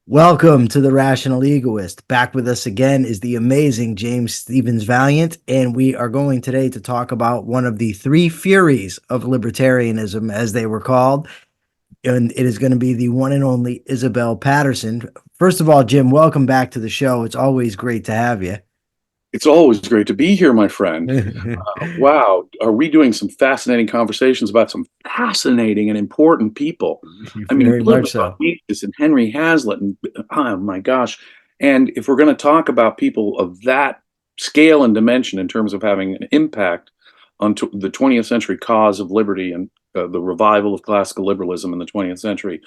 Welcome to the Rational Egoist. Back with us again is the amazing James Stevens Valliant, and we are going today to talk about one of the three furies of libertarianism, as they were called, and it is going to be the one and only Isabel Paterson. First of all, Jim, welcome back to the show. It's always great to have you. It's always great to be here, my friend. Wow, are we doing some fascinating conversations about some fascinating and important people? I mean, Very much Elizabeth so. Mises and Henry Hazlitt, and oh my gosh. And if we're going to talk about people of that scale and dimension in terms of having an impact on the 20th century cause of liberty and the revival of classical liberalism in the 20th century,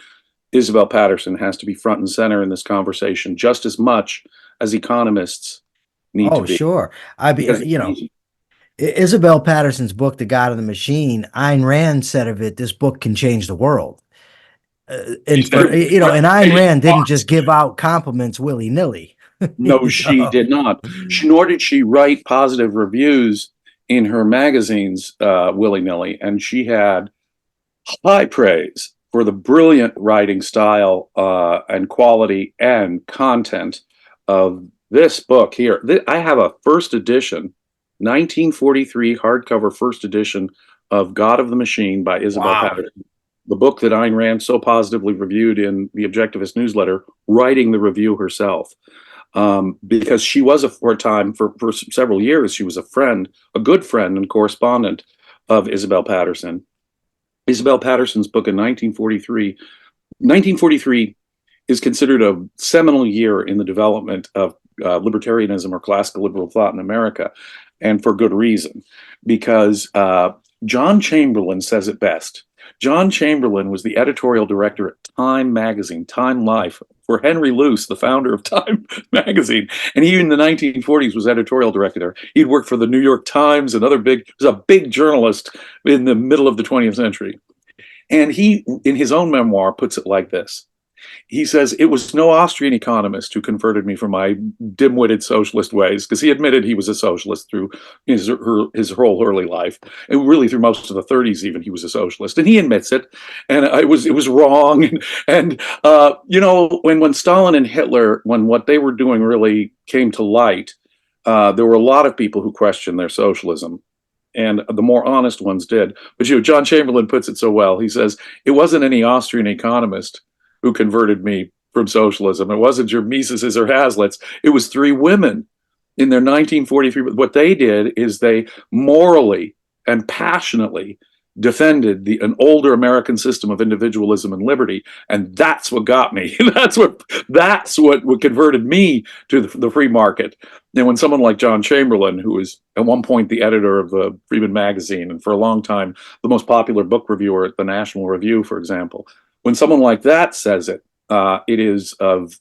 Isabel Paterson has to be front and center in this conversation just as much as economists need to Oh, be. sure. I be Because Isabel Patterson's book, The God of the Machine. Ayn Rand said of it, this book can change the world. she And said for it was and Ayn writing Rand didn't just thoughts. give out compliments willy nilly. No, she did not. Nor did she write positive reviews in her magazines willy-nilly. And she had high praise for the brilliant writing style and quality and content of this book here. I have a first edition, 1943 hardcover first edition of God of the Machine by Isabel Wow. Paterson, the book that Ayn Rand so positively reviewed in the Objectivist newsletter, writing the review herself. Because she was for a time, for several years, she was a friend, a good friend and correspondent of Isabel Paterson. Isabel Paterson's book in 1943 is considered a seminal year in the development of libertarianism or classical liberal thought in America, and for good reason, because John Chamberlain says it best. John Chamberlain was the editorial director at Time magazine, Time Life, for Henry Luce, the founder of Time magazine. And he, in the 1940s, was editorial director. He'd worked for the New York Times and other was a big journalist in the middle of the 20th century. And he, in his own memoir, puts it like this. He says, it was no Austrian economist who converted me from my dim-witted socialist ways, because he admitted he was a socialist through his whole early life, and really through most of the 30s even, he was a socialist, and he admits it. And it was wrong. When Stalin and Hitler, when what they were doing really came to light, there were a lot of people who questioned their socialism, and the more honest ones did. But John Chamberlain puts it so well. He says, it wasn't any Austrian economist who converted me from socialism. It wasn't your Mises or Hazlitt's. It was three women in their 1943. What they did is they morally and passionately defended an older American system of individualism and liberty, and that's what got me. that's what converted me to the free market. And when someone like John Chamberlain, who was at one point the editor of the Freeman magazine and for a long time the most popular book reviewer at the National Review, for example, when someone like that says it, it is of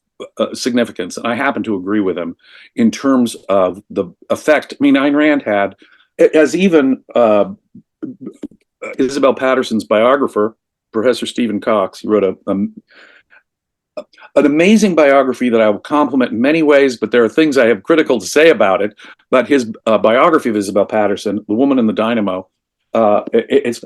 significance. And I happen to agree with him in terms of the effect. I mean, Ayn Rand had, as even Isabel Paterson's biographer, Professor Stephen Cox, he wrote an amazing biography that I will compliment in many ways, but there are things I have critical to say about it. But his biography of Isabel Paterson, The Woman in the Dynamo,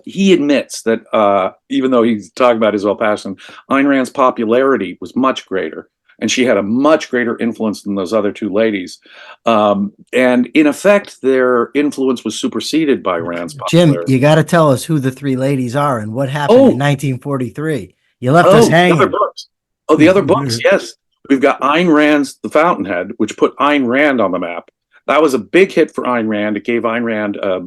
he admits that even though he's talking about Isabel Paterson, Ayn Rand's popularity was much greater, and she had a much greater influence than those other two ladies. And in effect, their influence was superseded by Rand's Jim, popularity. you got to tell us who the three ladies are and what happened in Oh, 1943. You left us oh, the other hanging. books. Oh, the other books, yes. We've got Ayn Rand's The Fountainhead, which put Ayn Rand on the map. That was a big hit for Ayn Rand. It gave Ayn Rand, a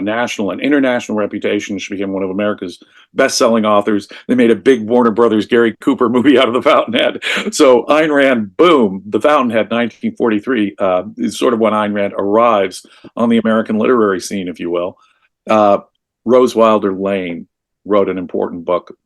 national and international reputation. She became one of America's best-selling authors. They made a big Warner Brothers Gary Cooper movie out of The Fountainhead. So Ayn Rand, boom, The Fountainhead, 1943, is sort of when Ayn Rand arrives on the American literary scene, if you will. Rose Wilder Lane wrote an important book.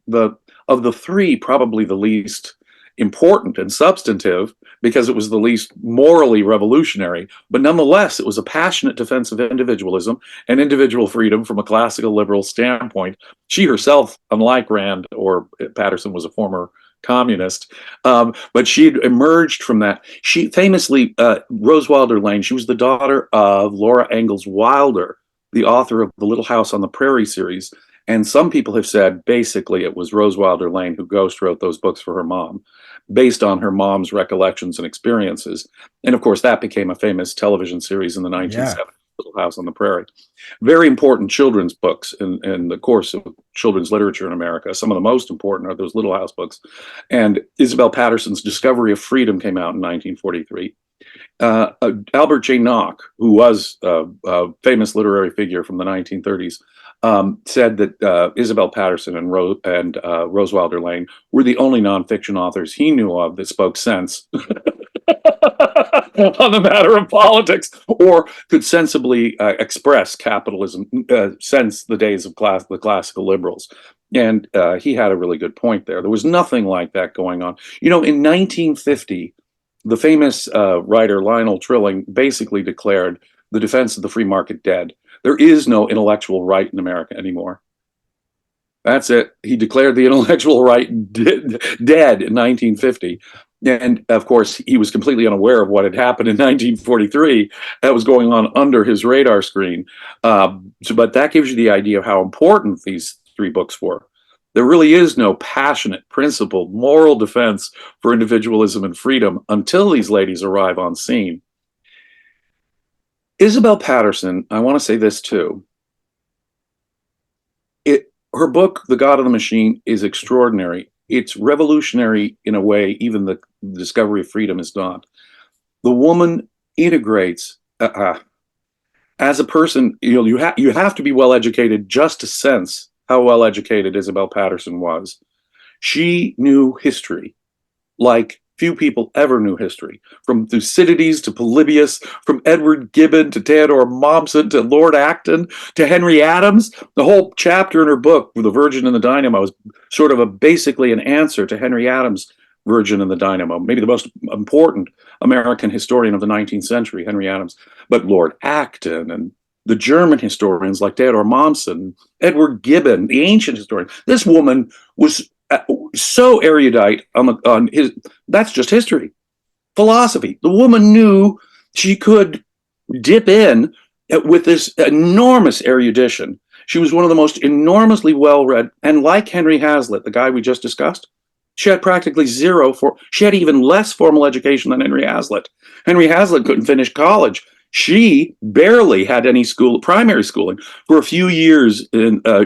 Of the three, probably the least important and substantive, because it was the least morally revolutionary, but nonetheless, it was a passionate defense of individualism and individual freedom from a classical liberal standpoint. She herself, unlike Rand or Paterson, was a former communist, but she'd emerged from that. She famously, Rose Wilder Lane, she was the daughter of Laura Ingalls Wilder, the author of the Little House on the Prairie series. And some people have said basically it was Rose Wilder Lane who ghost wrote those books for her mom, based on her mom's recollections and experiences. And of course, that became a famous television series in the Yeah. 1970s, Little House on the Prairie. Very important children's books in the course of children's literature in America. Some of the most important are those Little House books. And Isabel Paterson's Discovery of Freedom came out in 1943. Albert J. Nock, who was a famous literary figure from the 1930s, said that Isabel Paterson and Rose Wilder Lane were the only nonfiction authors he knew of that spoke sense on the matter of politics, or could sensibly express capitalism since the days of the classical liberals. And he had a really good point there. There was nothing like that going on. You know, in 1950, the famous writer Lionel Trilling basically declared the defense of the free market dead. There is no intellectual right in America anymore. That's it. He declared the intellectual right dead in 1950. And of course, he was completely unaware of what had happened in 1943 that was going on under his radar screen. But that gives you the idea of how important these three books were. There really is no passionate, principled, moral defense for individualism and freedom until these ladies arrive on scene. Isabel Paterson, I want to say this too. Her book, The God of the Machine, is extraordinary. It's revolutionary in a way even the Discovery of Freedom is not. The woman integrates, as a person, you have to be well educated just to sense how well educated Isabel Paterson was. She knew history like few people ever knew history, from Thucydides to Polybius, from Edward Gibbon to Theodore Mommsen to Lord Acton to Henry Adams. The whole chapter in her book, The Virgin and the Dynamo, is sort of basically an answer to Henry Adams' Virgin and the Dynamo, maybe the most important American historian of the 19th century, Henry Adams. But Lord Acton and the German historians like Theodore Mommsen, Edward Gibbon, the ancient historian. This woman was so erudite on his, that's just history. Philosophy. The woman knew she could dip in with this enormous erudition. She was one of the most enormously well-read, and like Henry Hazlitt, the guy we just discussed, she had practically she had even less formal education than Henry Hazlitt. Henry Hazlitt couldn't finish college. She barely had any primary schooling. For a few years,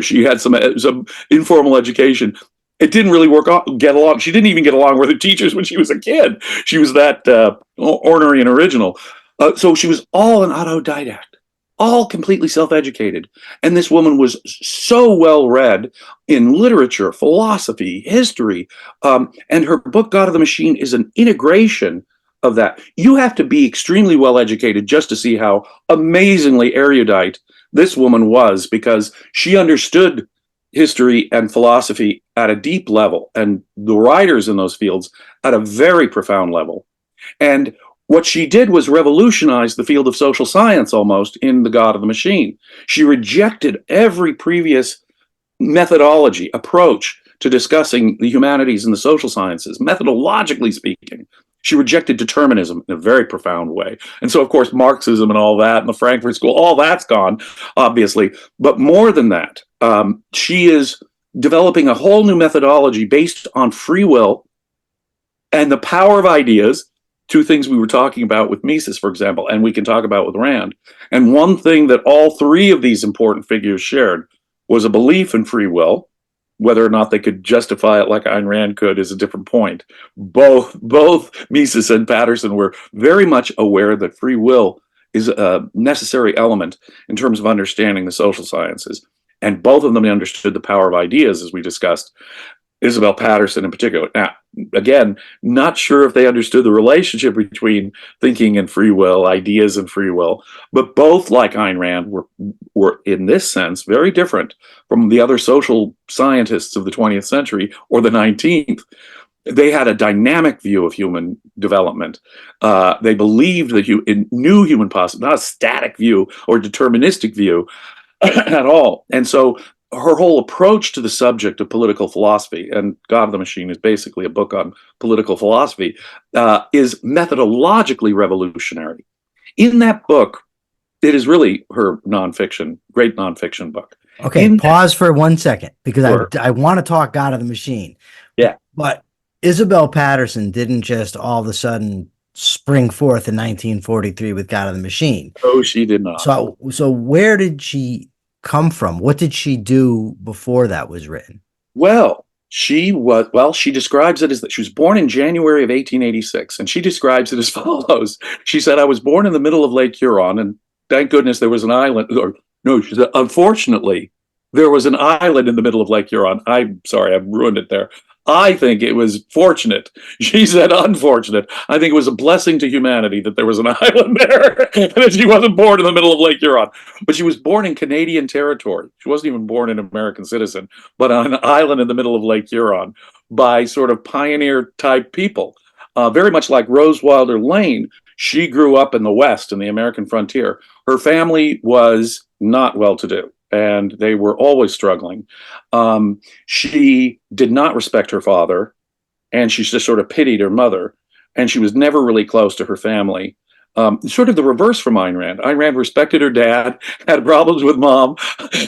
she had some informal education. It didn't really get along. She didn't even get along with her teachers when she was a kid. She was that ornery and original. So she was all an autodidact, all completely self-educated. And this woman was so well-read in literature, philosophy, history. And her book, God of the Machine, is an integration of that. You have to be extremely well-educated just to see how amazingly erudite this woman was, because she understood history and philosophy at a deep level, and the writers in those fields at a very profound level. And what she did was revolutionize the field of social science almost in The God of the Machine. She rejected every previous methodology, approach to discussing the humanities and the social sciences, methodologically speaking. She rejected determinism in a very profound way. And so, of course, Marxism and all that, and the Frankfurt School, all that's gone, obviously. But more than that, she is developing a whole new methodology based on free will and the power of ideas, two things we were talking about with Mises, for example, and we can talk about with Rand. And one thing that all three of these important figures shared was a belief in free will. Whether or not they could justify it like Ayn Rand could is a different point. Both Mises and Paterson were very much aware that free will is a necessary element in terms of understanding the social sciences. And both of them understood the power of ideas, as we discussed. Isabel Paterson in particular. Now, again, not sure if they understood the relationship between thinking and free will, ideas and free will, but both, like Ayn Rand, were in this sense very different from the other social scientists of the 20th century or the 19th. They had a dynamic view of human development. They believed that in new human possibility, not a static view or deterministic view at all. And so her whole approach to the subject of political philosophy, and God of the Machine is basically a book on political philosophy, is methodologically revolutionary. In that book, it is really her great nonfiction book. Okay, In that, pause for 1 second because sure, I want to talk God of the Machine. yeah. But Isabel Paterson didn't just all of a sudden spring forth in 1943 with God of the Machine. Oh, she did not. So where did she come from? What did she do before that was written? She describes it as that she was born in January of 1886, and she describes it as follows. She said, I was born in the middle of Lake Huron, and thank goodness there was an island, or no, she said, unfortunately, there was an island in the middle of Lake Huron. I'm sorry, I've ruined it there. I think it was fortunate. She said unfortunate. I think it was a blessing to humanity that there was an island there and that she wasn't born in the middle of Lake Huron. But she was born in Canadian territory. She wasn't even born an American citizen, but on an island in the middle of Lake Huron by sort of pioneer type people. Very much like Rose Wilder Lane, she grew up in the West, in the American frontier. Her family was not well to do, and they were always struggling. She did not respect her father, and she just sort of pitied her mother, and she was never really close to her family. Sort of the reverse from Ayn Rand. Ayn Rand respected her dad, had problems with mom,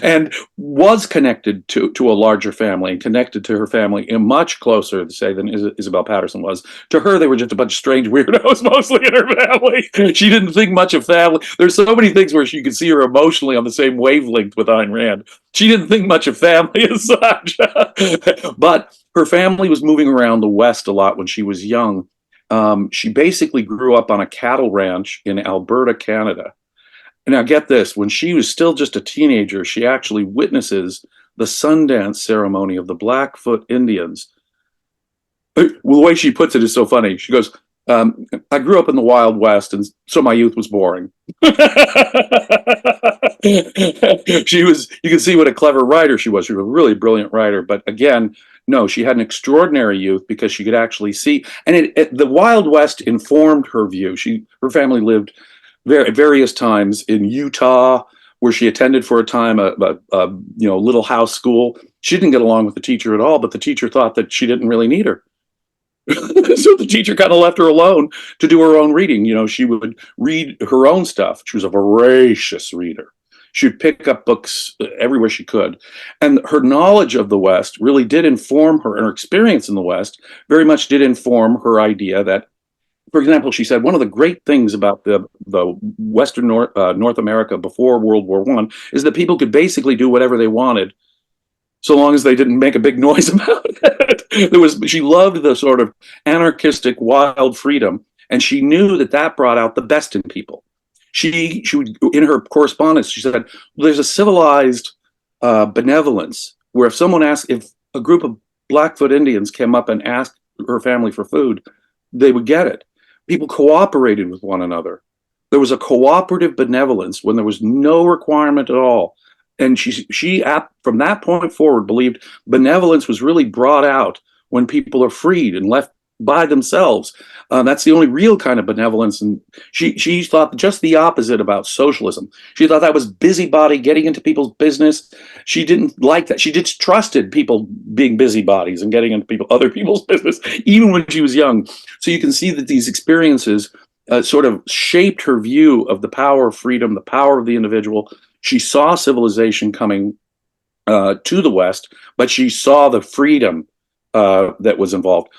and was connected to a larger family, and connected to her family in much closer, say, than Isabel Paterson was. To her, they were just a bunch of strange weirdos, mostly in her family. She didn't think much of family. There's so many things where you could see her emotionally on the same wavelength with Ayn Rand. She didn't think much of family as such. But her family was moving around the West a lot when she was young. She basically grew up on a cattle ranch in Alberta, Canada. And now get this, when she was still just a teenager, she actually witnesses the Sundance ceremony of the Blackfoot Indians. Well, the way she puts it is so funny. She goes, I grew up in the Wild West, and so my youth was boring. You can see what a clever writer she was. She was a really brilliant writer. But again, no, she had an extraordinary youth because she could actually see. And the Wild West informed her view. Her family lived at various times in Utah, where she attended for a time a little house school. She didn't get along with the teacher at all, but the teacher thought that she didn't really need her. So the teacher kind of left her alone to do her own reading. She would read her own stuff. She was a voracious reader. She would pick up books everywhere she could. And her knowledge of the West really did inform her, and her experience in the West very much did inform her idea that, for example, she said one of the great things about the Western North America before World War I is that people could basically do whatever they wanted, so long as they didn't make a big noise about it. She loved the sort of anarchistic, wild freedom, and she knew that brought out the best in people. She would, in her correspondence, she said, "There's a civilized benevolence where if a group of Blackfoot Indians came up and asked her family for food, they would get it. People cooperated with one another. There was a cooperative benevolence when there was no requirement at all." And she from that point forward believed benevolence was really brought out when people are freed and left by themselves. That's the only real kind of benevolence. And she thought just the opposite about socialism. She thought that was busybody getting into people's business. She didn't like that. She distrusted people being busybodies and getting into other people's business, even when she was young. So you can see that these experiences sort of shaped her view of the power of freedom, the power of the individual. She saw civilization coming to the West, but she saw the freedom that was involved.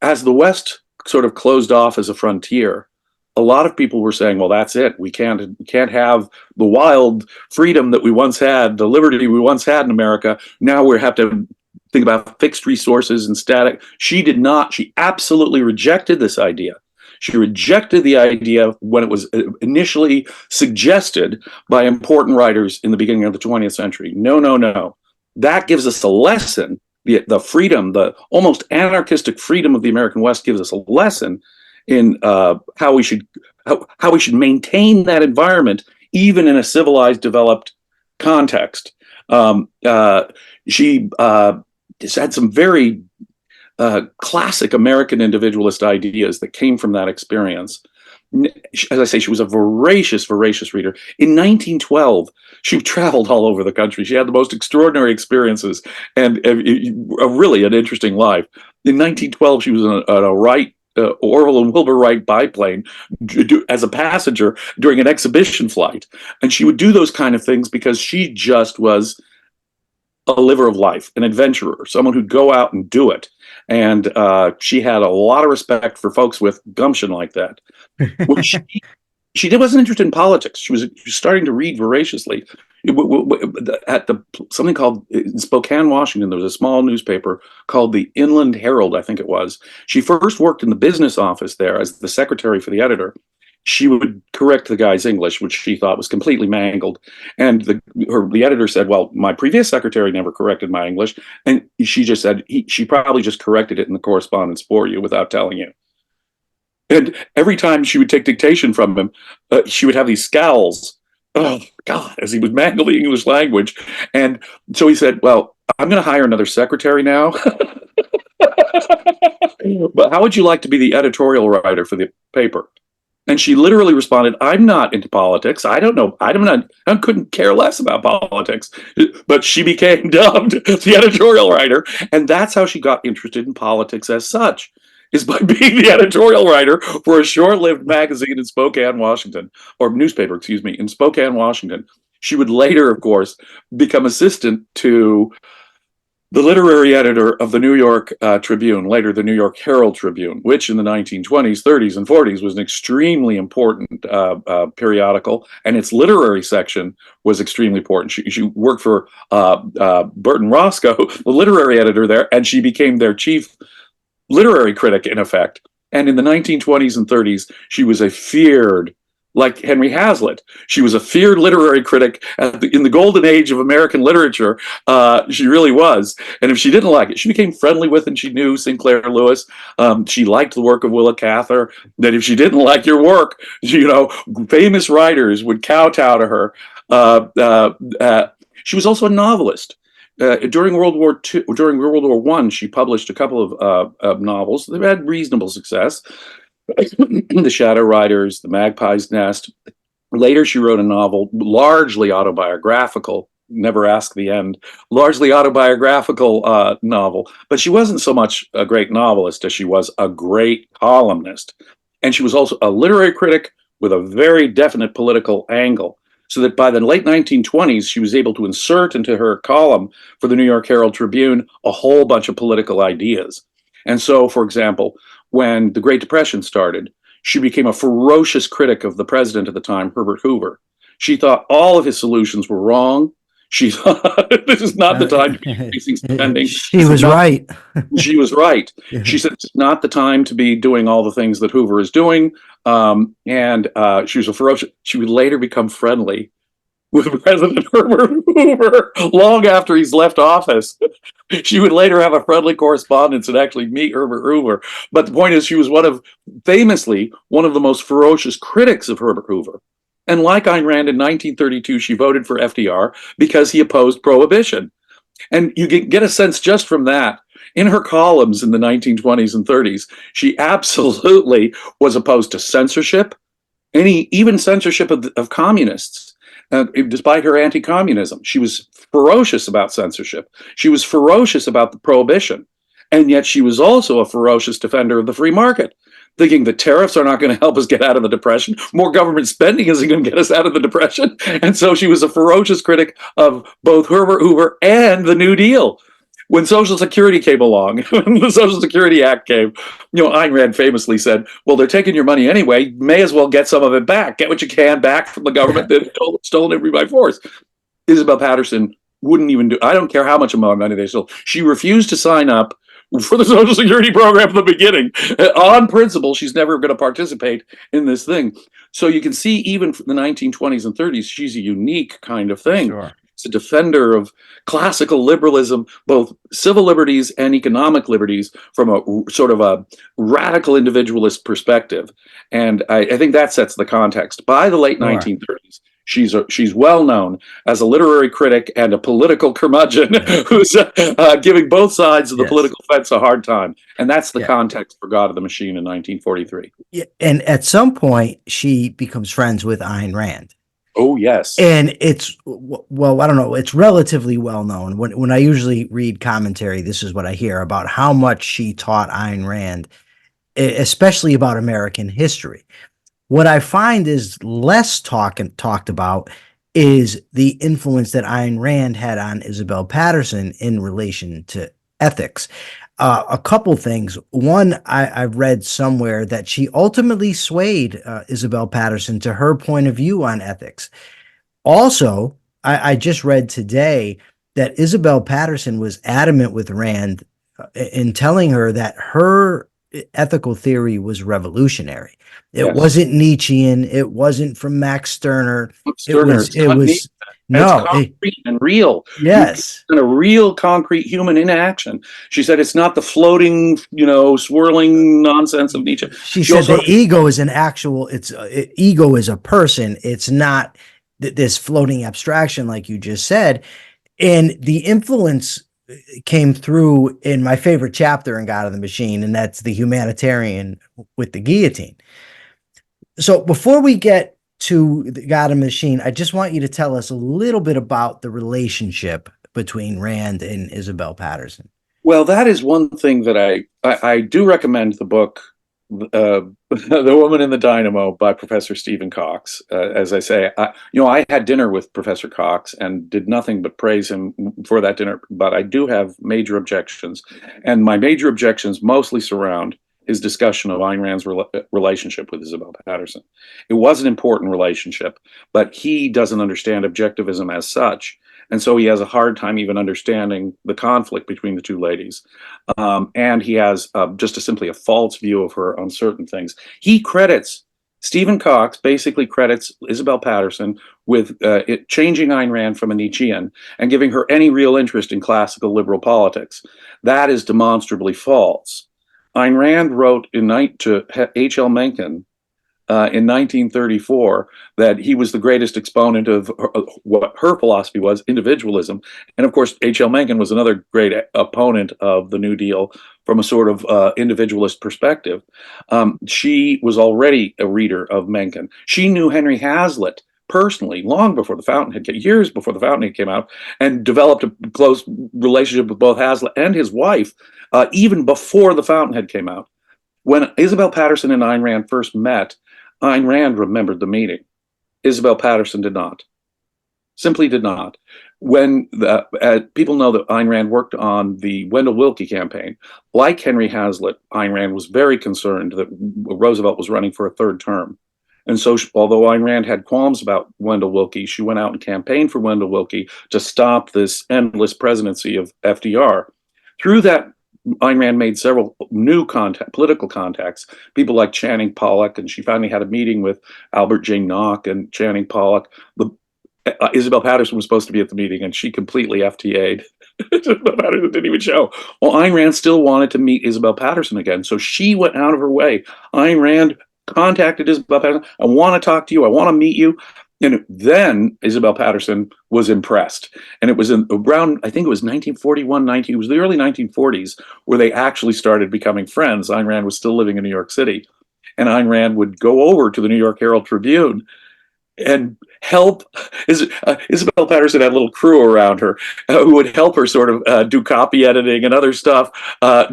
As the West sort of closed off as a frontier, a lot of people were saying, well, that's it. We can't have the wild freedom that we once had, the liberty we once had in America. Now we have to think about fixed resources and static. She did not. She absolutely rejected this idea. She rejected the idea when it was initially suggested by important writers in the beginning of the 20th century. No, no, no. That gives us a lesson. The freedom, the almost anarchistic freedom of the American West gives us a lesson in how we should maintain that environment, even in a civilized, developed context. She had some very classic American individualist ideas that came from that experience. As I say, she was a voracious reader. In 1912, she traveled all over the country. She had the most extraordinary experiences and really an interesting life. In 1912, she was on a right Orville and Wilbur Wright biplane as a passenger during an exhibition flight. And she would do those kind of things because she just was a liver of life, an adventurer, someone who'd go out and do it. And she had a lot of respect for folks with gumption like that. Well, she wasn't interested in politics. She was starting to read voraciously. At something called in Spokane, Washington, there was a small newspaper called the Inland Herald, I think it was. She first worked in the business office there as the secretary for the editor. She would correct the guy's English, which she thought was completely mangled. And the editor said, well, my previous secretary never corrected my English. And she just said, she probably just corrected it in the correspondence for you without telling you. And every time she would take dictation from him, she would have these scowls. Oh, God, as he would mangle the English language. And so he said, well, I'm going to hire another secretary now. But how would you like to be the editorial writer for the paper? And she literally responded, I'm not into politics. I don't know. I couldn't care less about politics. But she became dubbed the editorial writer. And that's how she got interested in politics as such, is by being the editorial writer for a short-lived magazine in Spokane, Washington, or newspaper, excuse me, in Spokane, Washington. She would later, of course, become assistant to the literary editor of the New York Tribune, later the New York Herald Tribune, which in the 1920s, 30s, and 40s was an extremely important periodical, and its literary section was extremely important. She worked for Burton Roscoe, the literary editor there, and she became their chief literary critic, in effect. And in the 1920s and 30s, she was a feared, like Henry Hazlitt, she was a feared literary critic in the golden age of American literature. She really was. And if she didn't like it, she became friendly with, and she knew Sinclair Lewis. She liked the work of Willa Cather. That if she didn't like your work, famous writers would kowtow to her. She was also a novelist. During World War I, she published a couple of novels that had reasonable success. The Shadow Riders, The Magpie's Nest. Later, she wrote a novel, largely autobiographical, Never Ask the End, largely autobiographical novel. But she wasn't so much a great novelist as she was a great columnist. And she was also a literary critic with a very definite political angle. So that by the late 1920s, she was able to insert into her column for the New York Herald Tribune a whole bunch of political ideas. And so, for example, when the Great Depression started, she became a ferocious critic of the president at the time, Herbert Hoover. She thought all of his solutions were wrong. She thought this is not the time to be increasing spending. She was right. She was right. She said it's not the time to be doing all the things that Hoover is doing. And she was a ferocious. She would later become friendly with President Herbert Hoover long after he's left office. She would later have a friendly correspondence and actually meet Herbert Hoover. But the point is, she was famously one of the most ferocious critics of Herbert Hoover. And like Ayn Rand in 1932, she voted for FDR because he opposed prohibition. And you get a sense just from that. In her columns in the 1920s and 30s, she absolutely was opposed to censorship, even censorship of communists. Despite her anti-communism, she was ferocious about censorship. She was ferocious about the prohibition. And yet she was also a ferocious defender of the free market, thinking that tariffs are not going to help us get out of the Depression. More government spending isn't going to get us out of the Depression. And so she was a ferocious critic of both Herbert Hoover and the New Deal. When Social Security came along, when the Social Security Act came, Ayn Rand famously said, well, they're taking your money anyway, may as well get some of it back. Get what you can back from the government that stolen everybody by force. Isabel Paterson wouldn't even I don't care how much money they stole. She refused to sign up for the Social Security program from the beginning. On principle, she's never going to participate in this thing. So you can see, even from the 1920s and 30s, she's a unique kind of thing. Sure. She's a defender of classical liberalism, both civil liberties and economic liberties, from a sort of a radical individualist perspective. And I think that sets the context. By the late 1930s, she's well known as a literary critic and a political curmudgeon who's giving both sides of the political fence a hard time. And that's the context for God of the Machine in 1943. Yeah. And at some point, she becomes friends with Ayn Rand. Oh, yes. And it's, well, I don't know, it's relatively well known. When I usually read commentary, this is what I hear about how much she taught Ayn Rand. especially about American history. What I find is less talked about is the influence that Ayn Rand had on Isabel Paterson in relation to ethics. A couple things. One, I've read somewhere that she ultimately swayed Isabel Paterson to her point of view on ethics. Also, I just read today that Isabel Paterson was adamant with Rand in telling her that her ethical theory was revolutionary. It Yes. wasn't Nietzschean. It wasn't from Max Stirner. Stirner, it's It not was, and it's no, concrete and real. You yes. in a real concrete human in action. She said it's not the floating, swirling nonsense of Nietzsche. She She said also the ego is an actual, ego is a person. It's not this floating abstraction, like you just said. And the influence came through in my favorite chapter in God of the Machine, and that's the humanitarian with the guillotine. So before we get to the God of the Machine, I just want you to tell us a little bit about the relationship between Rand and Isabel Paterson. well, that is one thing that I do recommend the book, The Woman in the Dynamo by Professor Stephen Cox. As I say, I had dinner with Professor Cox and did nothing but praise him for that dinner, but I do have major objections. And my major objections mostly surround his discussion of Ayn Rand's relationship with Isabel Paterson. It was an important relationship, but he doesn't understand objectivism as such. And so he has a hard time even understanding the conflict between the two ladies. And he has just simply a false view of her on certain things. Stephen Cox basically credits Isabel Paterson with changing Ayn Rand from a Nietzschean and giving her any real interest in classical liberal politics. That is demonstrably false. Ayn Rand wrote to H.L. Mencken in 1934 that he was the greatest exponent of what her philosophy was, individualism. And of course, H.L. Mencken was another great opponent of the New Deal from a sort of individualist perspective. She was already a reader of Mencken. She knew Henry Hazlitt personally long before the Fountainhead, years before the Fountainhead came out, and developed a close relationship with both Hazlitt and his wife even before the Fountainhead came out. When Isabel Paterson and Ayn Rand first met, Ayn Rand remembered the meeting. Isabel Paterson did not. Simply did not. When people know that Ayn Rand worked on the Wendell Willkie campaign, like Henry Hazlitt, Ayn Rand was very concerned that Roosevelt was running for a third term. And so, although Ayn Rand had qualms about Wendell Willkie, she went out and campaigned for Wendell Willkie to stop this endless presidency of FDR. Through that, Ayn Rand made several new political contacts, people like Channing Pollock, and she finally had a meeting with Albert J. Nock and Channing Pollock. Isabel Paterson was supposed to be at the meeting, and she completely FTA'd. Isabel Paterson didn't even show. Well, Ayn Rand still wanted to meet Isabel Paterson again, so she went out of her way. Ayn Rand contacted Isabel Paterson. I want to talk to you. I want to meet you. And then Isabel Paterson was impressed. And it was around, I think it was 1941, it was the early 1940s, where they actually started becoming friends. Ayn Rand was still living in New York City. And Ayn Rand would go over to the New York Herald Tribune and help. Isabel Paterson had a little crew around her who would help her sort of do copy editing and other stuff,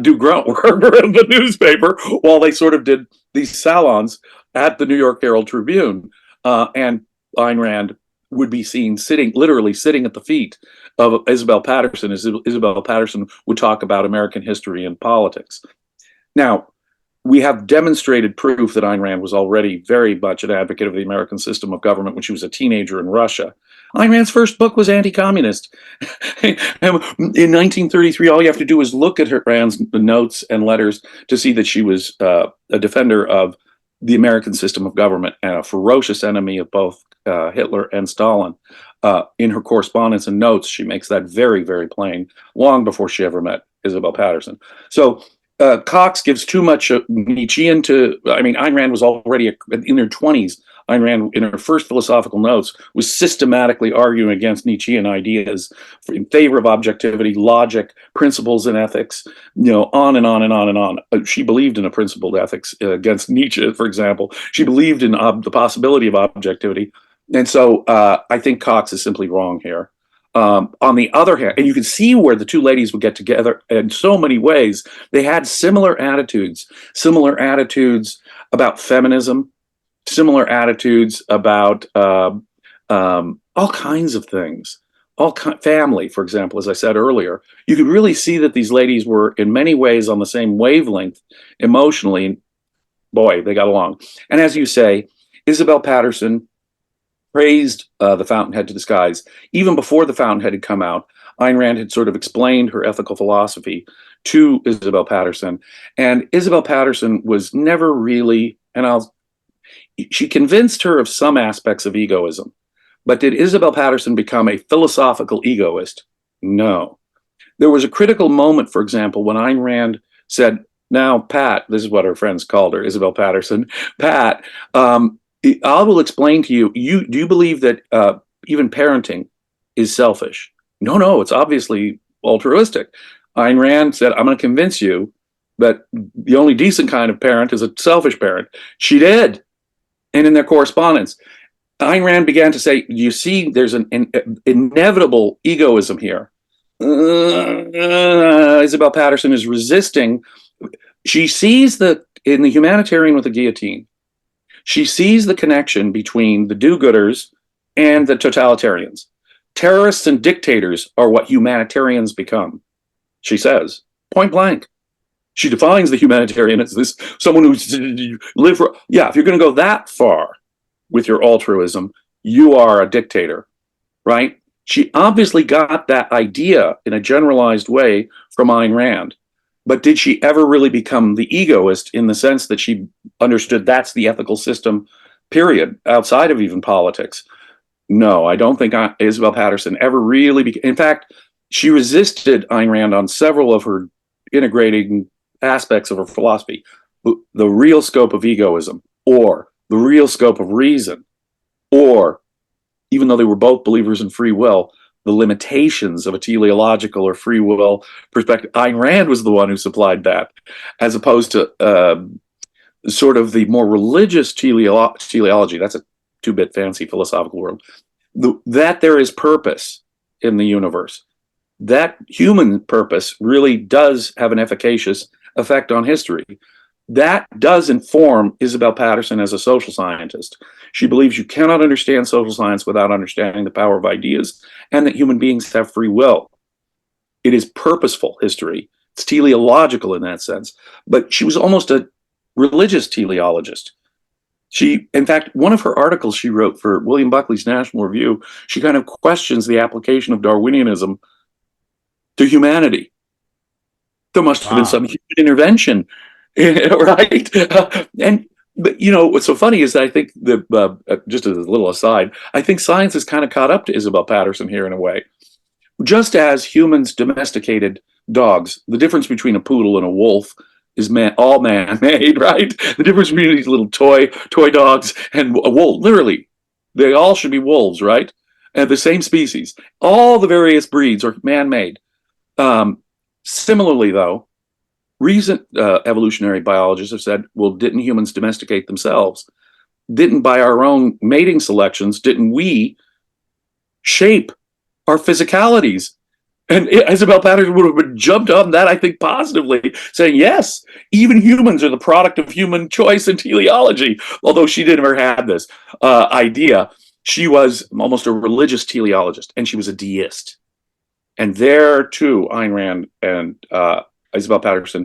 do grunt work in the newspaper while they sort of did these salons at the New York Herald Tribune. And Ayn Rand would be seen literally sitting at the feet of Isabel Paterson as Isabel Paterson would talk about American history and politics. Now, we have demonstrated proof that Ayn Rand was already very much an advocate of the American system of government when she was a teenager in Russia. Ayn Rand's first book was anti-communist. In 1933, all you have to do is look at Rand's notes and letters to see that she was a defender of the American system of government and a ferocious enemy of both Hitler and Stalin. In her correspondence and notes, she makes that very, very plain, long before she ever met Isabel Paterson. So Cox gives too much Nietzschean to, Ayn Rand was already in her 20s. Ayn Rand, in her first philosophical notes, was systematically arguing against Nietzschean ideas in favor of objectivity, logic, principles in ethics, on and on and on and on. She believed in a principled ethics against Nietzsche, for example. She believed in the possibility of objectivity. And so I think Cox is simply wrong here. On the other hand, and you can see where the two ladies would get together in so many ways. They had similar attitudes about feminism, similar attitudes about all kinds of things, family, for example, as I said earlier. You could really see that these ladies were in many ways on the same wavelength emotionally. Boy, they got along. And as you say, Isabel Paterson praised The Fountainhead to the Skies. Even before The Fountainhead had come out, Ayn Rand had sort of explained her ethical philosophy to Isabel Paterson. And Isabel Paterson was never really, she convinced her of some aspects of egoism. But did Isabel Paterson become a philosophical egoist? No. There was a critical moment, for example, when Ayn Rand said, now, Pat, this is what her friends called her, Isabel Paterson, Pat, I will explain to you, do you believe that even parenting is selfish? No, it's obviously altruistic. Ayn Rand said, I'm going to convince you that the only decent kind of parent is a selfish parent. She did. And in their correspondence, Ayn Rand began to say, you see, there's an inevitable egoism here. Isabel Paterson is resisting. She sees in the humanitarian with the guillotine, she sees the connection between the do-gooders and the totalitarians. Terrorists and dictators are what humanitarians become, she says, point blank. She defines the humanitarian as this someone who's live for, yeah, if you're going to go that far with your altruism, you are a dictator, right? She obviously got that idea in a generalized way from Ayn Rand. But did she ever really become the egoist in the sense that she understood that's the ethical system, period, outside of even politics? No, I don't think Isabel Paterson ever really became. In fact, she resisted Ayn Rand on several of her integrating aspects of her philosophy. The real scope of egoism, or the real scope of reason, or, even though they were both believers in free will, the limitations of a teleological or free will perspective. Ayn Rand was the one who supplied that, as opposed to sort of the more religious teleology. That's a two-bit fancy philosophical world. That there is purpose in the universe. That human purpose really does have an efficacious effect on history. That does inform Isabel Paterson as a social scientist. She believes you cannot understand social science without understanding the power of ideas and that human beings have free will. It is purposeful history. It's teleological in that sense. But she was almost a religious teleologist. In fact, one of her articles she wrote for William Buckley's National Review, she kind of questions the application of Darwinianism to humanity. There must have been some human intervention, right? But what's so funny is that I think that just as a little aside, I think science has kind of caught up to Isabel Paterson here in a way. Just as humans domesticated dogs, the difference between a poodle and a wolf is all man-made, right? The difference between these little toy dogs and a wolf, literally, they all should be wolves, right? And the same species. All the various breeds are man-made. Similarly, though, recent evolutionary biologists have said, well, didn't humans domesticate themselves? Didn't, by our own mating selections, didn't we shape our physicalities? And Isabel Paterson would have been jumped on that, I think, positively, saying, yes, even humans are the product of human choice and teleology. Although she never had this idea, she was almost a religious teleologist, and she was a deist. And there, too, Ayn Rand and Isabel Paterson